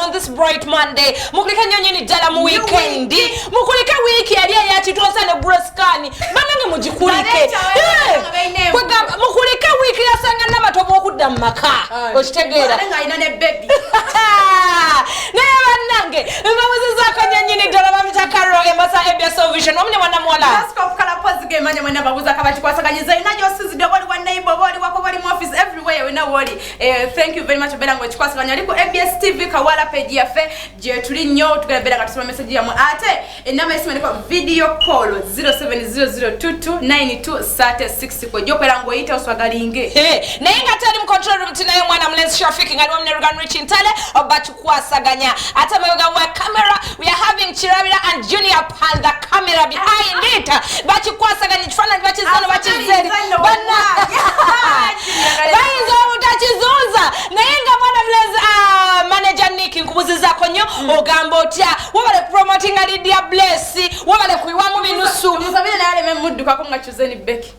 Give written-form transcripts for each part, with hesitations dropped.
on this bright Monday. Mukulika nyonyini jala mu weekend. Mukulika wiki yali yati tuwasane Broscani. Banange mujikulike. Mukulika wiki yasanga n'amatobo okudda mu maka. Okitegeera. Banange alina ne baby. Naye bannange mbabuuzizzaako nyonyini ddala bamita Carol Embasa EBS Vision. Omune mwana muwala. Scope kala pose ge manya mwana babuuza kabati kwasaganyiza ina gyosizidde bali wa neighbor bali wako bali mu office everywhere we know wali. Thank you very much bela ngo kikwasaganya aliko EBS TV Kawala page yafe je tuli nnyo tugalabera nga tusoma message yamu ate enamba isimu ndiko video call 0700229236 ko jopera ngo yita oswagalinge naye nga tali mu control room tinaye mwana Mlensi Shafiki ngali wamne Rugan Rich Ntale obachukwasaganya ate mayoga wa camera we are having Chirabira and Junior Pan the camera behind it bachikwasaganya chifana bachizana bachizeri bana bayizo mutachizuza naye nga mwana Mlensi manager Nick nkubuziza konyo ogamba otya wabale promoting ali dia bless wabale kuiwamu binusu tumusabire naye aleme mudduka ko nga chuzeni beki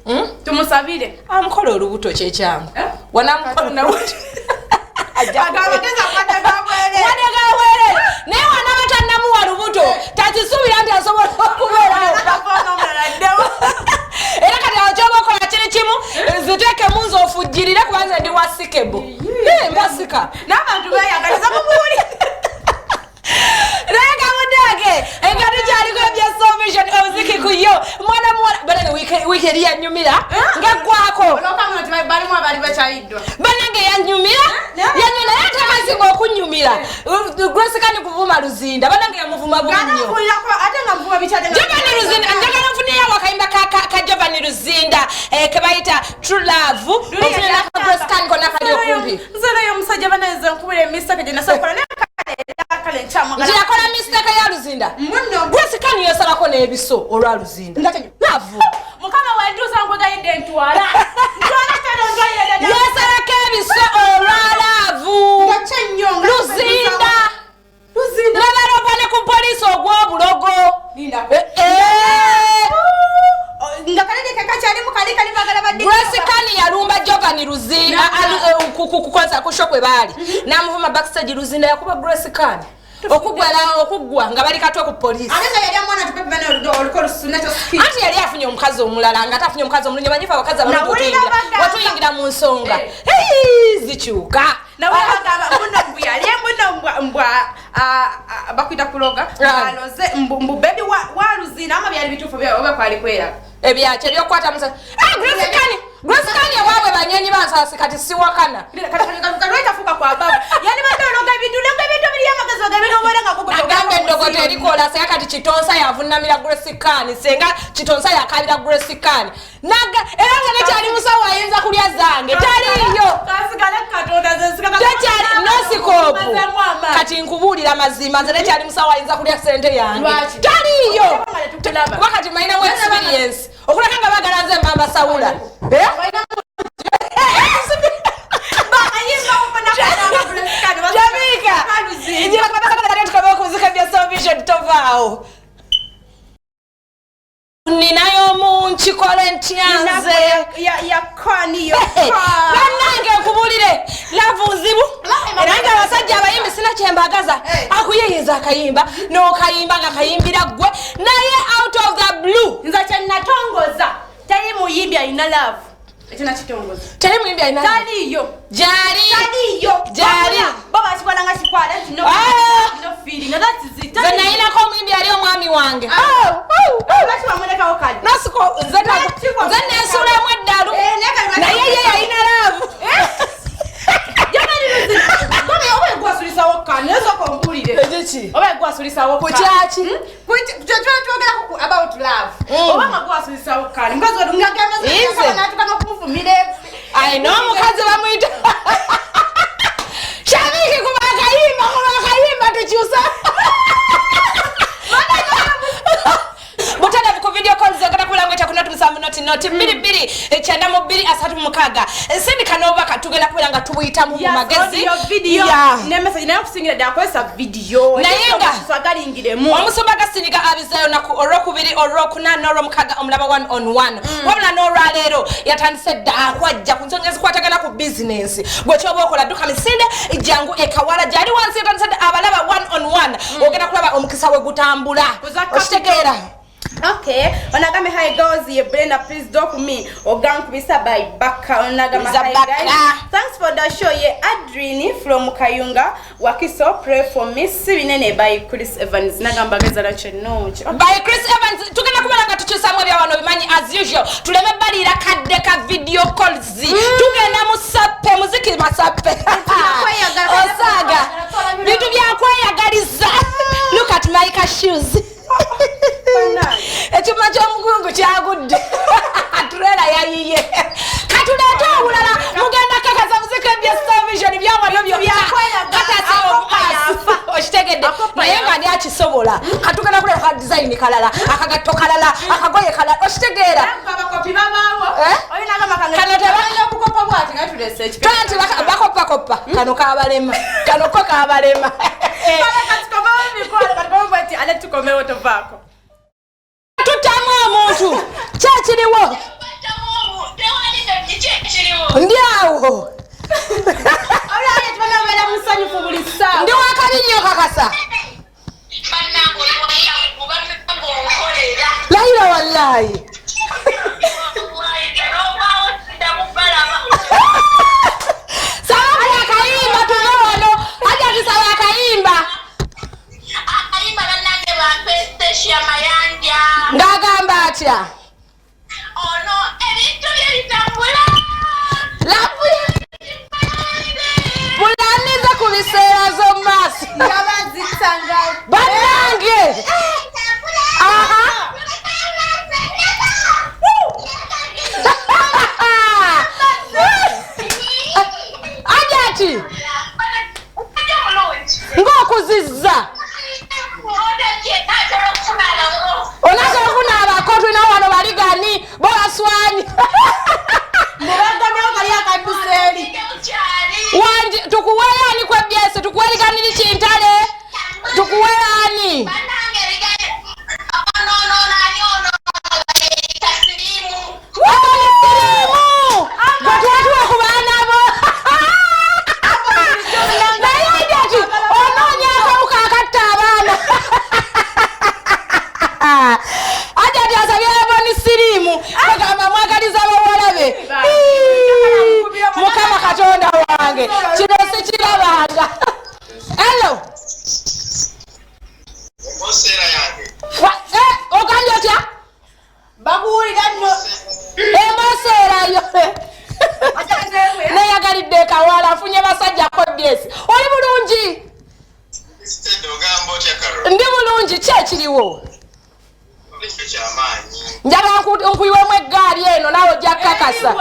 tumusabire amukolo olubuto kyekyamu wanamukolo na wuto agabageza kwatagabwere naye wanabatannamuwa lubuto takisubira nti asobola okubeerawo era kati awokyoma okola kiri kimu ziteeke munzi ofujjirire kubanza ndi wasikebo mbasika n'abantu beeyagaliza mubuuli Rega mudage engati cyaliko ebya Vision oziki kuyo mwana mwana bana weekend yanyumira ngagwako olokanga nti bali mu abali bachaidwa banange yanyumira yanyuna yatakazingo okunyumira Grace kani kuvuma luzinda banange yamuvuma bunyo ate nga mvuma bichade Jabani Luzinda njagala mfuniya wakaimba ka Jabani Luzinda kebayita True Love ofuna ka Grace kani kona kali okumbi nzero yo musajja banaze nkubire Mr. Kajena sakola Njia kola mistake ya Luzinda Muno Grace kani yosalako n'ebiso olwa Luzinda Love mukama wentusa nkwegaide ntwala yasalako ebiso olwa Love Luzinda nabalogane ku poliisi ogw'obulogo Grace kani yalumba Jogani Luzinda kukoza kushokwe bali namuvuma backstage Luzinda yakuba Grace kani okugwa nga bali katwa ku police ati yali afunye omukazi omulala nga tafunye omukazi omulungi banyifa abakazi abalungi watuyingira mu nsonga zikyuka bakwita kuloga aloze mbu baby wa Luzinda ama byali bitufu bya oba kwali kwera ebyakyo byokwata musa Grace kani wawe banyenyi bansasi kati siwakana kalweta fuka kwa baba yani badologa bidule bili amagazi bagabino boranga kuko gambe ndogote erikola se yakati Chitonsa yavunamira Grace kani senga Chitonsa yakalira Grace kani naga eranga nekyali musawo ayinza kulya zange taliyo kasigala katonda zesikaka tekyali nosikopu kati nkubulira mazima nze nekyali musawo ayinza kulya sente yange taliyo wakati maina mu experience okulakanga bagalanze mbamba sawula Jamaica injira kwa tukaba kuzika bya Vision tovao ninayo munchi kolentianze ya kani yo banange kubulire lavuzibu eranga abasajja abayimbi sina kyembagaza akuyeyeza akayimba no kayimba nga kayimbira gwe naye out of the blue nza kyenatongoza tali muyimbi alina love ekina kitongoza tali muyimbi alina taliyo jali baba kibala nga kikwala no feeling that is it zana ina ko muyimbi ali omwami wange bati bamuleka okadi nasiko zana esula mweddalu naye ye alina love jamani Luzinda baba oba egwasulisa okani ezo kompulire ejechi oba egwasulisa okani kuchachi twogera about love oba magwasulisa okani mkazi wadungagamaza natukanga kumufumire I know mukazi bamuyita Shamiki kuba akayimba tukyusa Butala ku video calls zagala kulangwa cha kuna tulisamu noti biri ekyanda mu biri asatu mukaga sindika n'obubaka tugenda kubera nga tubuyita mu magezi ne message nayo kusingira ddala akozesa video naye nga twagalingiremu omusumba gasindika abizayo naku olwokubiri olwokuna n'olwomukaga omulaba 1 on 1 wabula n'olwaleero yatandise dda akwajja ku nsonga ezikwatagana ku bizinensi gwe kyoba okola dduka misinde jangu ekawala gyali wansi yatandise dda abalaba 1 on 1 ogenda kulaba omukisa we gutambula okitegeera. Okay, onagame hi girls, ye Brenda, please do for me. Ogang kubisa by Baka, onagame hi guys. Thanks for the show, ye Adrini from Kayunga. Wakiso, pray for me. Sibinene by Chris Evans. Nagamba geza lache no. By Chris Evans, tukena kumalanga tuchisa mwe bya wano bimanyi as usual. Tuleme balira kadeka video calls. Tugenda musape, muziki masape. Osaga. Bitu bya kweyagaliza. Look at my shoes. Ekyuma ky'omugungu kyagudde aturera yayiye katuleta obulala mugenda kakaza muzika ebyestelevision byawalyo okitegedde naye nga ndi akisobola katugenda kuleka ka design kalala akagatto kalala akagoye kalala okitegeera bakoppakoppa kano kabalema kanoko kabalema tutamu omuntu kyekiriwo ndyawo ndi wakabi nnyo kakasa layira wallahi sababu akayimba tuve wano aja tusaba akayimba ngagamba atya mulaniza ku biseera z'omumaaso bannange aja ati ng'okuzizza onatera okunaaba akotulina wano baligani bolaswanyi wanji tukuweerani kwebyese tukuweeriganiri kintale tukuweerani sirimu gatwatuwa ku baanabo naye ati onoonya akawuka akatta abaana aja ati asabye aboni sirimu agamba mwagaliza abawalabe mukama katonda wange kino sikirabanga. Hello ogambye otya bakuwulira nno emoseerayo neyagalidde ekawala afunye basajja kodyesi oli bulungi ndi bulungi kyekiriwo njagala nkuyiwemu eggaali eno naawe ojja kkakasa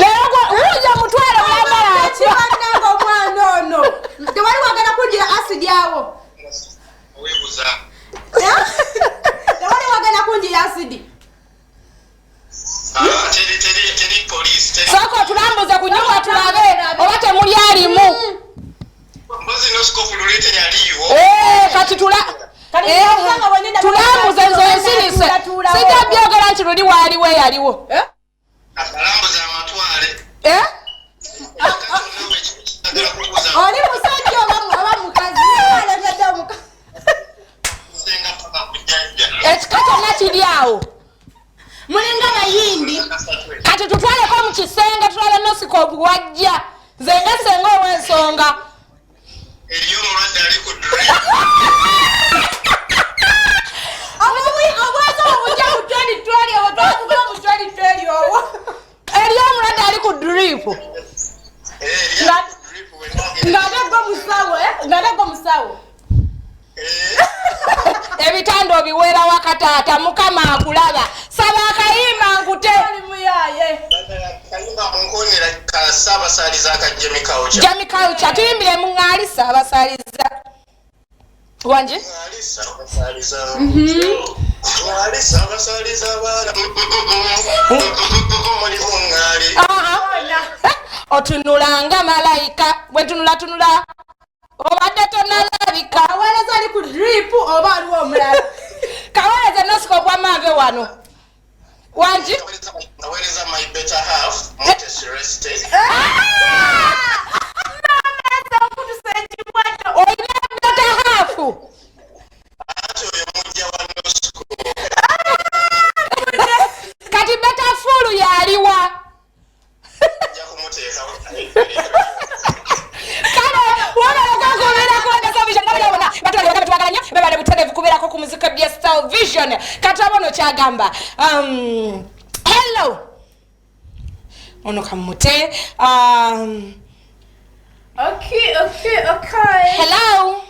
leero wuuja mutwale mulambala atya omwana ono tewali wagala kunjira asidi awo tewali wagala kunjira asidi sooka otulambuze ku nyumba tulabe oba temuli alimu kati tulambuze nze ensirise sijja byogera nti luli waaliwo eyaliwo oli musajja oba mukazi ekika kyonna kiri awo mulinga bayindi kati tutwaleko mu kisenge tulabe nosika obuwajja nze nga senga ow'ensonga eriyo omulwadde ali ku drip ng'atego musawo ebitanda obiweera wakataata mukama akulaba saba akayimba nkute Jami Culture tuyimbire mu ŋŋaali Ssaabasaliza wanje Otunulanga malaika bwe tunula obadde tonalabika awaleza ali ku drip oba aliwo omulala kawaleza nosiko kwa mave wano wanji aweleza my better half Montes rested oyina better half ate oyo mujja wa nosiko kati better full yaliwa ja kumuteekawo bebale buterevu kubeerako ku muzika bya Style Vision kati abono kyagamba hello ono kamute okay hello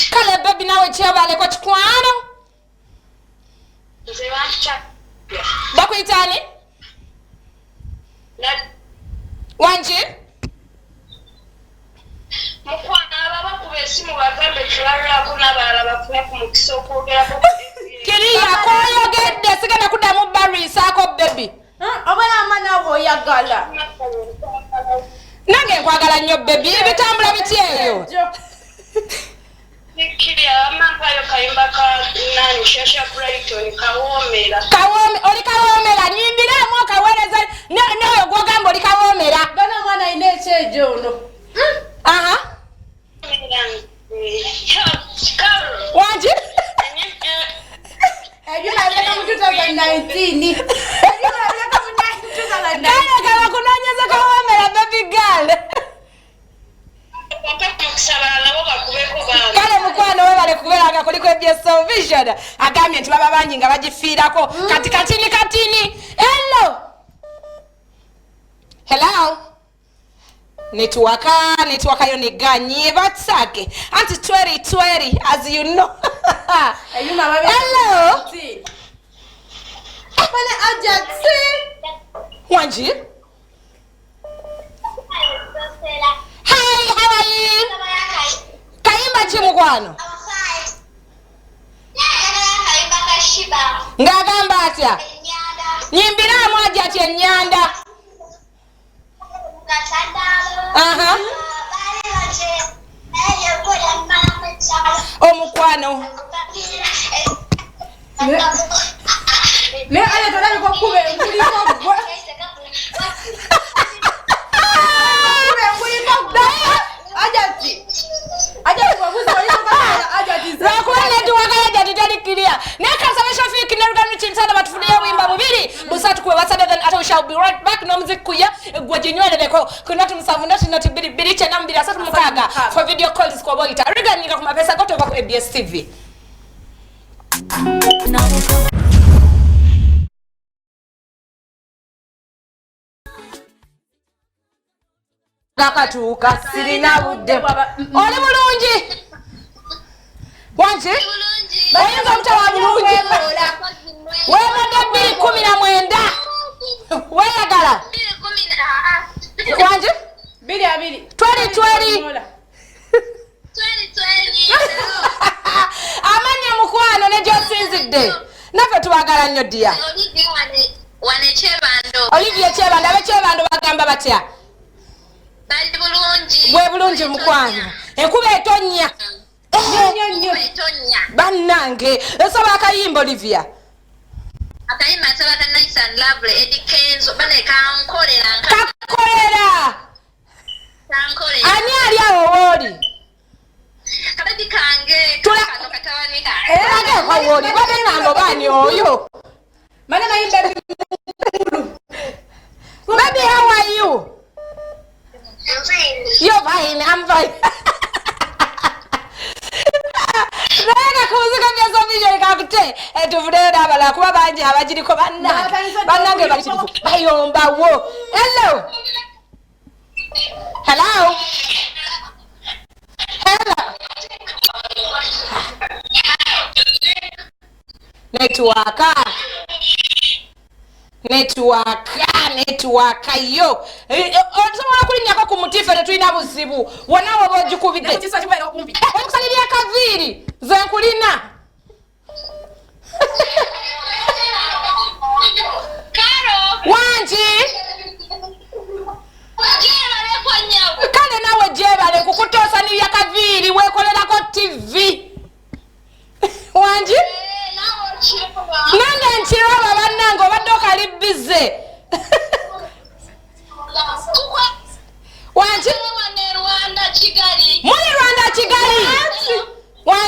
kale baby nawe kyebaleko kikwano bakuyitani wanji kiriya koyogedde sigenda kuddamu bariisaako baby obona amanawo oyagala nange nkwagala nnyo baby ebitambula biti eyo oli kawoomera nyimbiramu okaweereza nawe gwogamba oli kawoomera gana omwana alina ekyejo ono aha wanji ebyolabireka mu 2019 ebyolabireka mu 2019 kale bakunoonyeza kawoomera baby girl kale mukwano webale kubeeranga kuliko ebya Style Vision agambye nti baba bangi nga bagifiirako kati katini hello netwaka yo neganye batsake anti tweri as you know hello bane ajaxi wanji hi how are you kayimba chimukwano ngagamba atya nyimbiramu ajati ennyanda aha omukwano ne ale tolabika okuba enkuliko gwe shall be right back no music kuya gwajinywerereko kunatu musavu ndati nati biri chena mbiri asatu mukaga for video calls kwa boita riganinga kuma pesa goto kwa ABS TV Nakatuka sirina budde oli bulungi wanji oyinza mutawa bulungi webadde 219 weyagala wanji 2020 amanya mukwano ne gyosinzidde naffe tubagala nnyo ddiya Olivia Chebando ab'Echebando bagamba batya bwe bulungi mukwano enkuba etonnya bannange esaba akayimba Olivia akayimba nsaba ka Nice and Lovely Eddie Kenzo bane kankolera ani ali awo wooli kabadi kange kano katawanika era kwa wooli bade nambo bani oyo mana mayimba baby how are you you're fine I'm fine Nega kuzika bya Vision kakute tuvudeo dabala kuba banje abagiriko bannange bali kirifu bayomba wo hello network yo osobola kulinyako ku mutifa tetulina buzibu wonawo bojikubidde kisa kibaira okumpi okusalirya kaviiri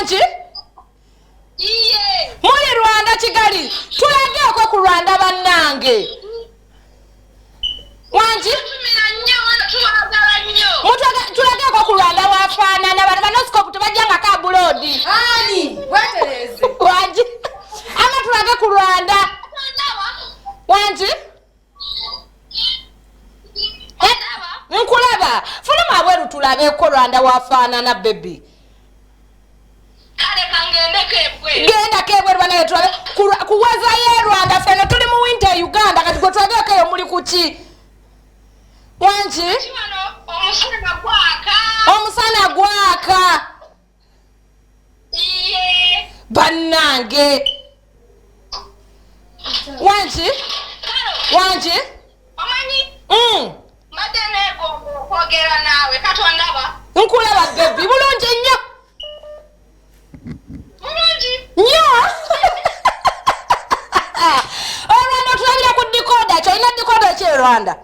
wanji Iye. muli Rwanda Kigali tulageeko ku Rwanda bannange wanji tulageeko ku Rwanda wafaanana bano banoscope tebajjanga ka bulodi ani wetereze wanji ama tulage ku Rwanda wanji nkulaba fuluma abweru tulabeeko Rwanda wafaanana baby Kale kangende kebwe. genda kebweru banaye tulabe kuwazayo Rwanda feno tuli mu winter Uganda kati gwe tulageeko eyo muli kuki wanji Kiwano omusana gwaka. omusana gwaka Iye. bannange wanji Kalo. wanji Omanyi. Mbadde neegomba okwogera naawe katondaba. nkulaba baby bulungi nnyo Bulungi. nnyo olwanda otulabira ku dikoda kyo olina dikoda ki Rwanda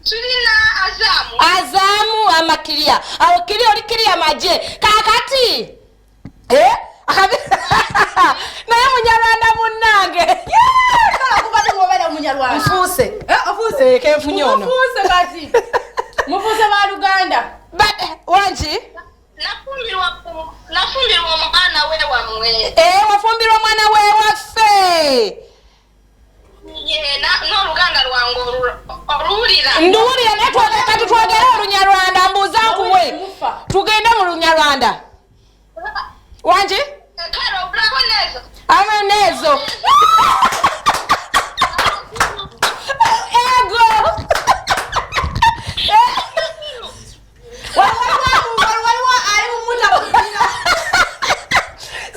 Tulina Azamu. azaamu amakiriya awo kiri oli kiriya maje kakati naye munyarwanda munnange kala kubadde ngobera munyarwanda nfuuse ofuuse kenfunye ono mufuuse kati mufuuse ba Luganda wanji Nafumbirwa omwana we wamwe. wafumbirwa omwana wewaffe Ye n'oluganda lwange oluwulira. nduwulira naye kati twogere olunyarwanda mbuuza nkuwe tugende mu lunyarwanda wanji Kale obulako nezo. amenezo ego waliwo ali mumuta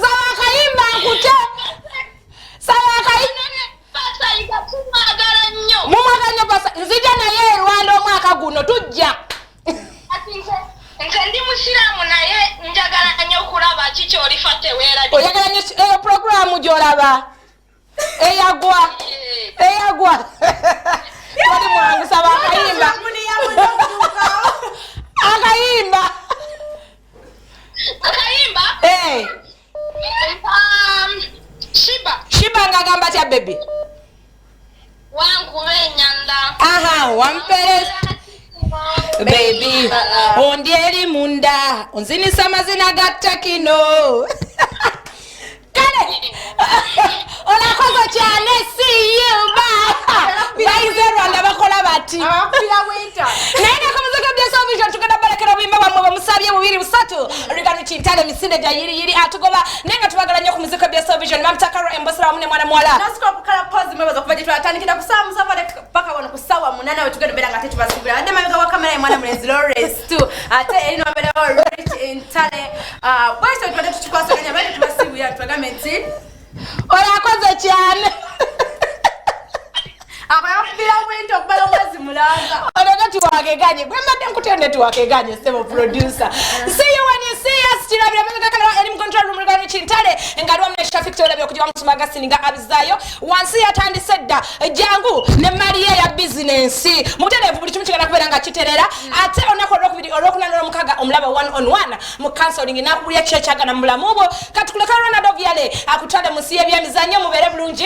sawa akayimba nkute sawa akayimba Basayiga tumwagala nnyo. mumwaganya pasa nzija naye Rwanda omwaka guno tujja Ati nze ndi musiraamu naye njagala nnyo okulaba kiki olifa teweerabye. oyagala nyo eyo programu gyolaba eyagwa oli mwangu saba akayimba akayimba Akayimba. Shiba nga agamba tya baby wangu wenyanda. aha wampereza baby ondi eri munda onzinisa amazina gattakino kale olakoze cyane siyuba bayize Rwanda bakola bati abapira winter naye nakamuzika byasovision tugenda balekera obuyimba bwamwe bamusabye bubiri busatu rigano kintale misinde gya yiri atugoba nenga tubagala nnyo ku muzika byasovision bamtakaro embosera wamu ne mwana muwala nascope kala pause mwebaza kuva gyetwatandikira ku saa musavale paka wano ku ssaawa 8 we tugenda beera nga tetubasibira adde mabega wa kamera ye mwana mulenzi Lawrence tu ate eri nomberewo Rich Entale bwekyo tubadde tukikwasaganya bali tubasibira tubagambe nti olakoze cyane akayapira winter okubala omwezi mulanga olagati wakeganye gwe mbadde nkutende tiwakeganye sebo producer see you when you see us kirabira mabega kamera eri mu control room rigano kintale nga lwa mne traffic tolabye okujiba mu magazine nga abizayo wansi yatandise dda jangu ne Maria ya business muterevu buli kimu kigenda kubeera nga kiterera ate onako olwokunana n'omukaga omulaba 1-on-1 mu counseling nakubulya kyekyagana mu bulamu bwo kati kuleka Ronaldo Viale akutwale mu nsi y'ebyemizannyo mubeere bulungi